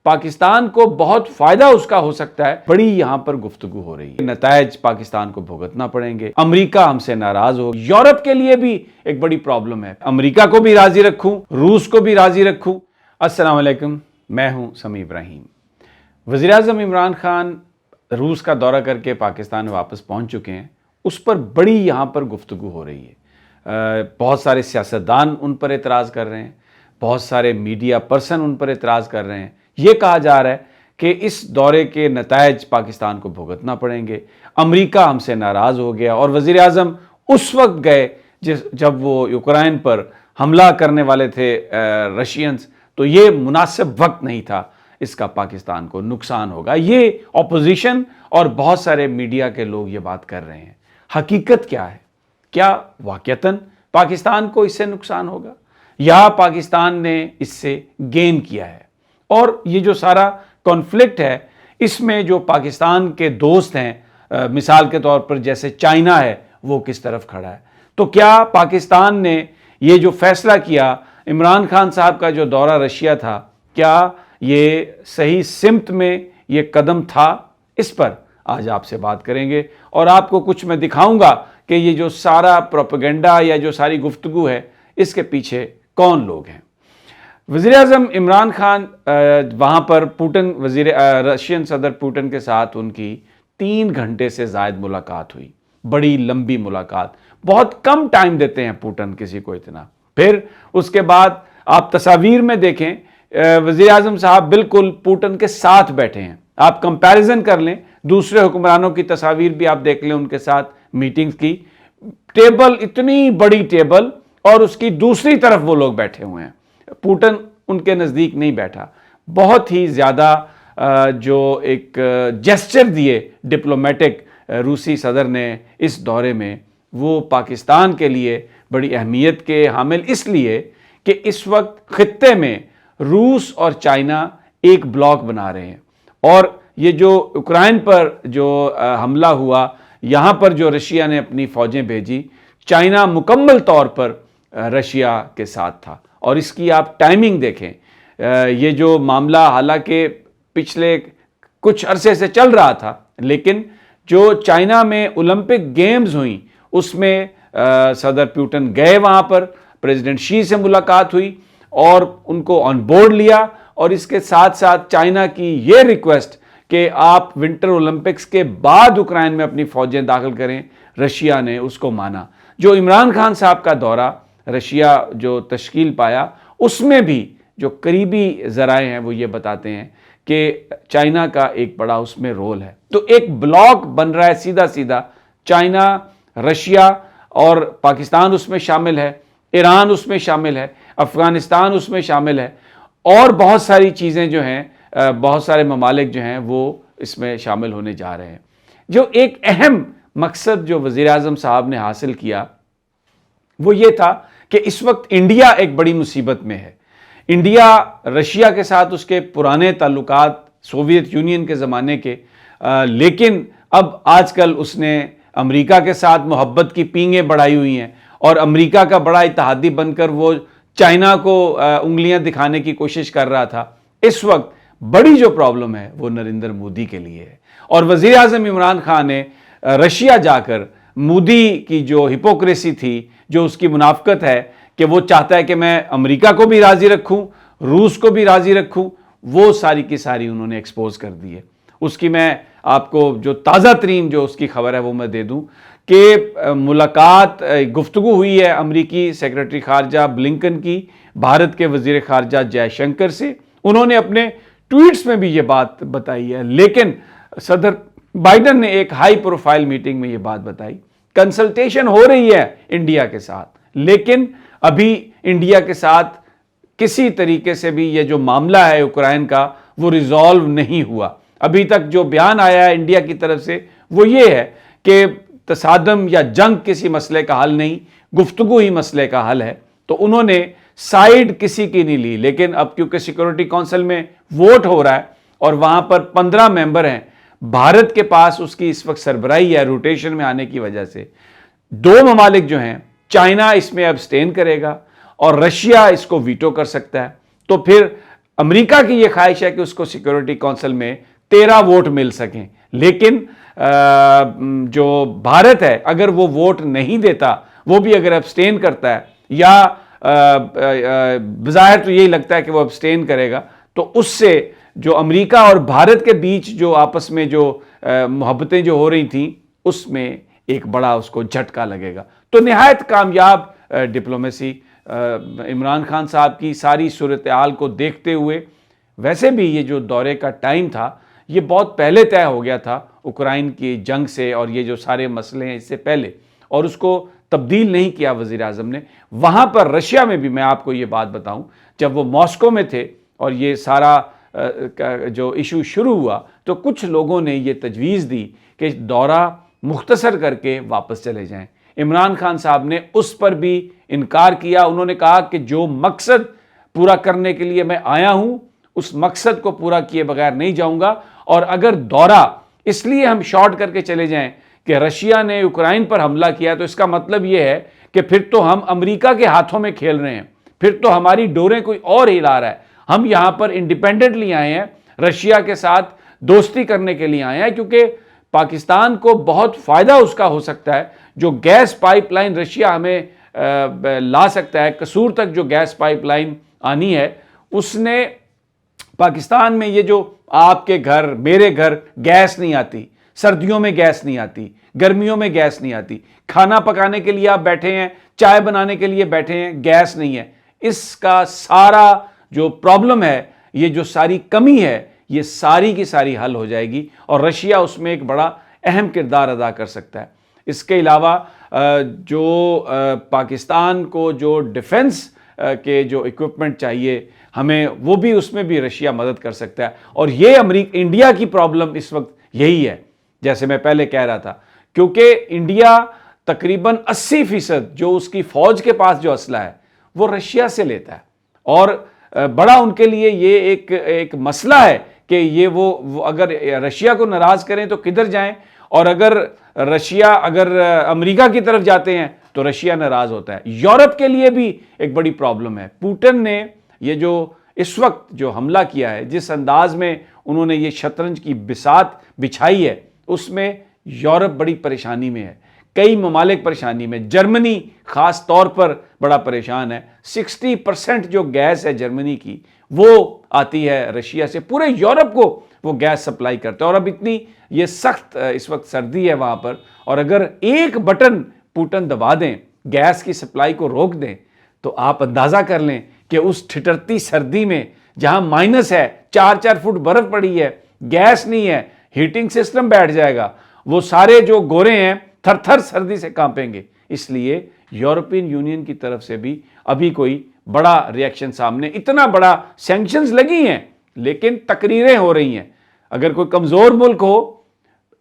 پاکستان کو بہت فائدہ اس کا ہو سکتا ہے، بڑی یہاں پر گفتگو ہو رہی ہے۔ نتائج پاکستان کو بھگتنا پڑیں گے، امریکہ ہم سے ناراض ہو، یورپ کے لیے بھی ایک بڑی پرابلم ہے، امریکہ کو بھی راضی رکھوں، روس کو بھی راضی رکھوں۔ السلام علیکم، میں ہوں سمیع ابراہیم۔ وزیراعظم عمران خان روس کا دورہ کر کے پاکستان میں واپس پہنچ چکے ہیں، اس پر بڑی یہاں پر گفتگو ہو رہی ہے۔ بہت سارے سیاستدان ان پر اعتراض کر رہے ہیں، بہت سارے میڈیا پرسن ان پر اعتراض کر رہے ہیں۔ یہ کہا جا رہا ہے کہ اس دورے کے نتائج پاکستان کو بھگتنا پڑیں گے، امریکہ ہم سے ناراض ہو گیا، اور وزیراعظم اس وقت گئے جب وہ یوکرائن پر حملہ کرنے والے تھے رشینز، تو یہ مناسب وقت نہیں تھا، اس کا پاکستان کو نقصان ہوگا۔ یہ اپوزیشن اور بہت سارے میڈیا کے لوگ یہ بات کر رہے ہیں۔ حقیقت کیا ہے؟ کیا واقعتاً پاکستان کو اس سے نقصان ہوگا یا پاکستان نے اس سے گین کیا ہے؟ اور یہ جو سارا کانفلکٹ ہے، اس میں جو پاکستان کے دوست ہیں، مثال کے طور پر جیسے چائنا ہے، وہ کس طرف کھڑا ہے؟ تو کیا پاکستان نے یہ جو فیصلہ کیا، عمران خان صاحب کا جو دورہ رشیا تھا، کیا یہ صحیح سمت میں یہ قدم تھا؟ اس پر آج آپ سے بات کریں گے، اور آپ کو کچھ میں دکھاؤں گا کہ یہ جو سارا پروپیگنڈا یا جو ساری گفتگو ہے، اس کے پیچھے کون لوگ ہیں۔ وزیراعظم عمران خان وہاں پر رشین صدر پوٹن کے ساتھ ان کی 3 گھنٹے سے زائد ملاقات ہوئی، بڑی لمبی ملاقات، بہت کم ٹائم دیتے ہیں پوٹن کسی کو اتنا۔ پھر اس کے بعد آپ تصاویر میں دیکھیں، وزیراعظم صاحب بالکل پوٹن کے ساتھ بیٹھے ہیں۔ آپ کمپیریزن کر لیں، دوسرے حکمرانوں کی تصاویر بھی آپ دیکھ لیں ان کے ساتھ میٹنگز کی، ٹیبل اتنی بڑی ٹیبل، اور اس کی دوسری طرف وہ لوگ بیٹھے ہوئے ہیں، پوٹن ان کے نزدیک نہیں بیٹھا۔ بہت ہی زیادہ جو ایک جیسچر دیے ڈپلومیٹک روسی صدر نے اس دورے میں، وہ پاکستان کے لیے بڑی اہمیت کے حامل اس لیے کہ اس وقت خطے میں روس اور چائنا ایک بلاک بنا رہے ہیں، اور یہ جو یوکرائن پر جو حملہ ہوا، یہاں پر جو رشیا نے اپنی فوجیں بھیجی، چائنا مکمل طور پر رشیا کے ساتھ تھا۔ اور اس کی آپ ٹائمنگ دیکھیں، یہ جو معاملہ حالانکہ پچھلے کچھ عرصے سے چل رہا تھا، لیکن جو چائنا میں اولمپک گیمز ہوئیں، اس میں صدر پوٹن گئے، وہاں پر پریزیڈنٹ شی سے ملاقات ہوئی اور ان کو آن بورڈ لیا، اور اس کے ساتھ ساتھ چائنا کی یہ ریکویسٹ کہ آپ ونٹر اولمپکس کے بعد یوکرائن میں اپنی فوجیں داخل کریں، رشیا نے اس کو مانا۔ جو عمران خان صاحب کا دورہ رشیا جو تشکیل پایا، اس میں بھی جو قریبی ذرائع ہیں وہ یہ بتاتے ہیں کہ چائنا کا ایک بڑا اس میں رول ہے۔ تو ایک بلاک بن رہا ہے سیدھا سیدھا، چائنا، رشیا، اور پاکستان اس میں شامل ہے، ایران اس میں شامل ہے، افغانستان اس میں شامل ہے، اور بہت ساری چیزیں جو ہیں، بہت سارے ممالک جو ہیں وہ اس میں شامل ہونے جا رہے ہیں۔ جو ایک اہم مقصد جو وزیراعظم صاحب نے حاصل کیا، وہ یہ تھا کہ اس وقت انڈیا ایک بڑی مصیبت میں ہے۔ انڈیا رشیا کے ساتھ اس کے پرانے تعلقات سوویت یونین کے زمانے کے، لیکن اب آج کل اس نے امریکہ کے ساتھ محبت کی پینگیں بڑھائی ہوئی ہیں، اور امریکہ کا بڑا اتحادی بن کر وہ چائنا کو انگلیاں دکھانے کی کوشش کر رہا تھا۔ اس وقت بڑی جو پرابلم ہے وہ نریندر مودی کے لیے ہے، اور وزیراعظم عمران خان نے رشیا جا کر مودی کی جو ہپوکریسی تھی، جو اس کی منافقت ہے کہ وہ چاہتا ہے کہ میں امریکہ کو بھی راضی رکھوں، روس کو بھی راضی رکھوں، وہ ساری کی ساری انہوں نے ایکسپوز کر دی ہے۔ اس کی میں آپ کو جو تازہ ترین جو اس کی خبر ہے وہ میں دے دوں کہ ملاقات، گفتگو ہوئی ہے امریکی سیکرٹری خارجہ بلنکن کی بھارت کے وزیر خارجہ جے شنکر سے۔ انہوں نے اپنے ٹویٹس میں بھی یہ بات بتائی ہے، لیکن صدر بائیڈن نے ایک ہائی پروفائل میٹنگ میں یہ بات بتائی۔ کنسلٹیشن ہو رہی ہے انڈیا کے ساتھ، لیکن ابھی انڈیا کے ساتھ کسی طریقے سے بھی یہ جو معاملہ ہے یوکرائن کا، وہ ریزالو نہیں ہوا۔ ابھی تک جو بیان آیا ہے انڈیا کی طرف سے وہ یہ ہے کہ تصادم یا جنگ کسی مسئلے کا حل نہیں، گفتگو ہی مسئلے کا حل ہے۔ تو انہوں نے سائیڈ کسی کی نہیں لی، لیکن اب کیونکہ سیکورٹی کونسل میں ووٹ ہو رہا ہے اور وہاں پر 15 ممبر ہیں، بھارت کے پاس اس کی اس وقت سربراہی ہے روٹیشن میں آنے کی وجہ سے، 2 ممالک جو ہیں، چائنا اس میں ابسٹین کرے گا اور رشیا اس کو ویٹو کر سکتا ہے۔ تو پھر امریکہ کی یہ خواہش ہے کہ اس کو سیکورٹی کونسل میں 13 ووٹ مل سکیں، لیکن جو بھارت ہے اگر وہ ووٹ نہیں دیتا، وہ بھی اگر ابسٹین کرتا ہے، یا بظاہر تو یہی لگتا ہے کہ وہ ابسٹین کرے گا، تو اس سے جو امریکہ اور بھارت کے بیچ جو آپس میں جو محبتیں جو ہو رہی تھیں، اس میں ایک بڑا اس کو جھٹکا لگے گا۔ تو نہایت کامیاب ڈپلومیسی عمران خان صاحب کی ساری صورتحال کو دیکھتے ہوئے، ویسے بھی یہ جو دورے کا ٹائم تھا یہ بہت پہلے طے ہو گیا تھا اوکرائن کی جنگ سے، اور یہ جو سارے مسئلے ہیں اس سے پہلے، اور اس کو تبدیل نہیں کیا وزیر اعظم نے۔ وہاں پر رشیا میں بھی میں آپ کو یہ بات بتاؤں، جب وہ ماسکو میں تھے اور یہ سارا جو ایشو شروع ہوا، تو کچھ لوگوں نے یہ تجویز دی کہ دورہ مختصر کر کے واپس چلے جائیں۔ عمران خان صاحب نے اس پر بھی انکار کیا۔ انہوں نے کہا کہ جو مقصد پورا کرنے کے لیے میں آیا ہوں، اس مقصد کو پورا کیے بغیر نہیں جاؤں گا، اور اگر دورہ اس لیے ہم شارٹ کر کے چلے جائیں کہ رشیا نے یوکرائن پر حملہ کیا، تو اس کا مطلب یہ ہے کہ پھر تو ہم امریکہ کے ہاتھوں میں کھیل رہے ہیں، پھر تو ہماری ڈوریں کوئی اور ہلا رہا ہے۔ ہم یہاں پر انڈیپینڈنٹلی آئے ہیں، رشیا کے ساتھ دوستی کرنے کے لیے آئے ہیں، کیونکہ پاکستان کو بہت فائدہ اس کا ہو سکتا ہے۔ جو گیس پائپ لائن رشیا ہمیں لا سکتا ہے، قصور تک جو گیس پائپ لائن آنی ہے، اس نے پاکستان میں یہ جو آپ کے گھر میرے گھر گیس نہیں آتی، سردیوں میں گیس نہیں آتی، گرمیوں میں گیس نہیں آتی، کھانا پکانے کے لیے آپ بیٹھے ہیں، چائے بنانے کے لیے بیٹھے ہیں، گیس نہیں ہے، اس کا سارا جو پرابلم ہے، یہ جو ساری کمی ہے، یہ ساری کی ساری حل ہو جائے گی، اور رشیا اس میں ایک بڑا اہم کردار ادا کر سکتا ہے۔ اس کے علاوہ جو پاکستان کو جو ڈیفنس کے جو ایکوپمنٹ چاہیے ہمیں، وہ بھی اس میں بھی رشیا مدد کر سکتا ہے۔ اور یہ انڈیا کی پرابلم اس وقت یہی ہے، جیسے میں پہلے کہہ رہا تھا، کیونکہ انڈیا تقریباً 80% جو اس کی فوج کے پاس جو اسلحہ ہے وہ رشیا سے لیتا ہے، اور بڑا ان کے لیے یہ ایک مسئلہ ہے کہ یہ وہ اگر رشیا کو ناراض کریں تو کدھر جائیں، اور اگر رشیا امریکہ کی طرف جاتے ہیں تو رشیا ناراض ہوتا ہے۔ یورپ کے لیے بھی ایک بڑی پرابلم ہے۔ پوٹن نے یہ جو اس وقت جو حملہ کیا ہے، جس انداز میں انہوں نے یہ شطرنج کی بساط بچھائی ہے، اس میں یورپ بڑی پریشانی میں ہے، کئی ممالک پریشانی میں، جرمنی خاص طور پر بڑا پریشان ہے۔ 60% جو گیس ہے جرمنی کی، وہ آتی ہے رشیا سے، پورے یورپ کو وہ گیس سپلائی کرتا ہے، اور اب اتنی یہ سخت اس وقت سردی ہے وہاں پر، اور اگر ایک بٹن پوٹن دبا دیں، گیس کی سپلائی کو روک دیں، تو آپ اندازہ کر لیں کہ اس ٹھٹرتی سردی میں جہاں مائنس ہے، 4 فٹ برف پڑی ہے، گیس نہیں ہے، ہیٹنگ سسٹم بیٹھ جائے گا، وہ سارے جو گورے ہیں تھر تھر سردی سے کانپیں گے۔ اس لیے یورپین یونین کی طرف سے بھی ابھی کوئی بڑا ری ایکشن سامنے، اتنا بڑا سینکشنز لگی ہیں لیکن تقریریں ہو رہی ہیں۔ اگر کوئی کمزور ملک ہو،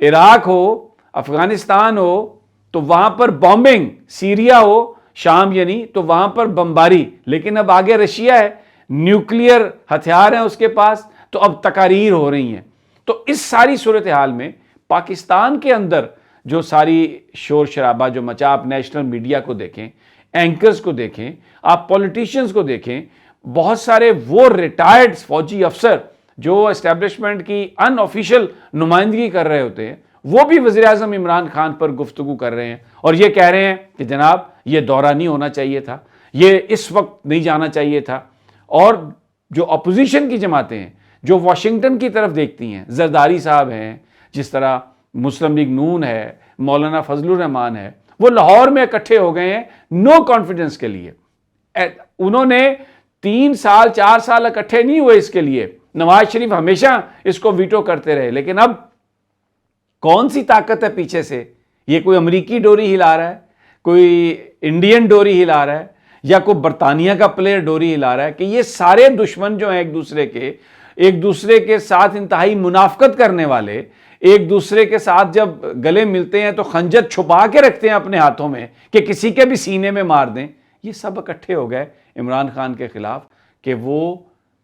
عراق ہو، افغانستان ہو، تو وہاں پر بامبنگ، سیریا ہو، شام یعنی، تو وہاں پر بمباری، لیکن اب آگے رشیا ہے، نیوکلیئر ہتھیار ہیں اس کے پاس، تو اب تقاریر ہو رہی ہیں۔ تو اس ساری صورتحال میں پاکستان کے اندر جو ساری شور شرابہ جو مچا، آپ نیشنل میڈیا کو دیکھیں، اینکرز کو دیکھیں، آپ پولیٹیشنز کو دیکھیں، بہت سارے وہ ریٹائرڈ فوجی افسر جو اسٹیبلشمنٹ کی ان آفیشیل نمائندگی کر رہے ہوتے ہیں، وہ بھی وزیر اعظم عمران خان پر گفتگو کر رہے ہیں، اور یہ کہہ رہے ہیں کہ جناب یہ دورہ نہیں ہونا چاہیے تھا، یہ اس وقت نہیں جانا چاہیے تھا۔ اور جو اپوزیشن کی جماعتیں ہیں، جو واشنگٹن کی طرف دیکھتی ہیں، زرداری صاحب ہیں، جس طرح مسلم لیگ نون ہے، مولانا فضل الرحمان ہے، وہ لاہور میں اکٹھے ہو گئے ہیں نو کانفیڈنس کے لیے۔ انہوں نے 3 سال 4 سال اکٹھے نہیں ہوئے اس کے لیے، نواز شریف ہمیشہ اس کو ویٹو کرتے رہے، لیکن اب کون سی طاقت ہے پیچھے سے؟ یہ کوئی امریکی ڈوری ہلا رہا ہے، کوئی انڈین ڈوری ہلا رہا ہے، یا کوئی برطانیہ کا پلیئر ڈوری ہلا رہا ہے، کہ یہ سارے دشمن جو ہیں ایک دوسرے کے ساتھ انتہائی منافقت کرنے والے، ایک دوسرے کے ساتھ جب گلے ملتے ہیں تو خنجر چھپا کے رکھتے ہیں اپنے ہاتھوں میں کہ کسی کے بھی سینے میں مار دیں، یہ سب اکٹھے ہو گئے عمران خان کے خلاف کہ وہ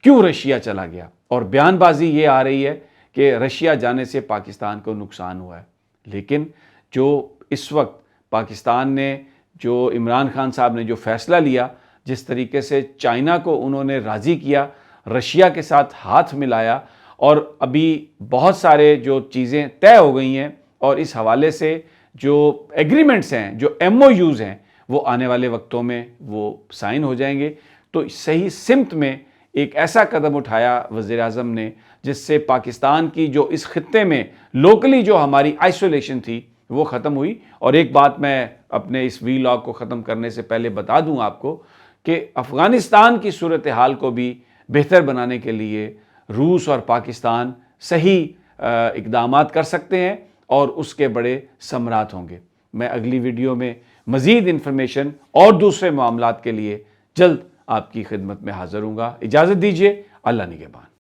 کیوں رشیا چلا گیا۔ اور بیان بازی یہ آ رہی ہے کہ رشیا جانے سے پاکستان کو نقصان ہوا ہے، لیکن جو اس وقت پاکستان نے، جو عمران خان صاحب نے جو فیصلہ لیا، جس طریقے سے چائنا کو انہوں نے راضی کیا، رشیا کے ساتھ ہاتھ ملایا، اور ابھی بہت سارے جو چیزیں طے ہو گئی ہیں، اور اس حوالے سے جو ایگریمنٹس ہیں، جو ایم او یوز ہیں، وہ آنے والے وقتوں میں وہ سائن ہو جائیں گے۔ تو صحیح سمت میں ایک ایسا قدم اٹھایا وزیر اعظم نے جس سے پاکستان کی جو اس خطے میں لوکلی جو ہماری آئسولیشن تھی وہ ختم ہوئی۔ اور ایک بات میں اپنے اس وی لاگ کو ختم کرنے سے پہلے بتا دوں آپ کو کہ افغانستان کی صورتحال کو بھی بہتر بنانے کے لیے روس اور پاکستان صحیح اقدامات کر سکتے ہیں، اور اس کے بڑے ثمرات ہوں گے۔ میں اگلی ویڈیو میں مزید انفارمیشن اور دوسرے معاملات کے لیے جلد آپ کی خدمت میں حاضر ہوں گا۔ اجازت دیجیے، اللہ نگہبان۔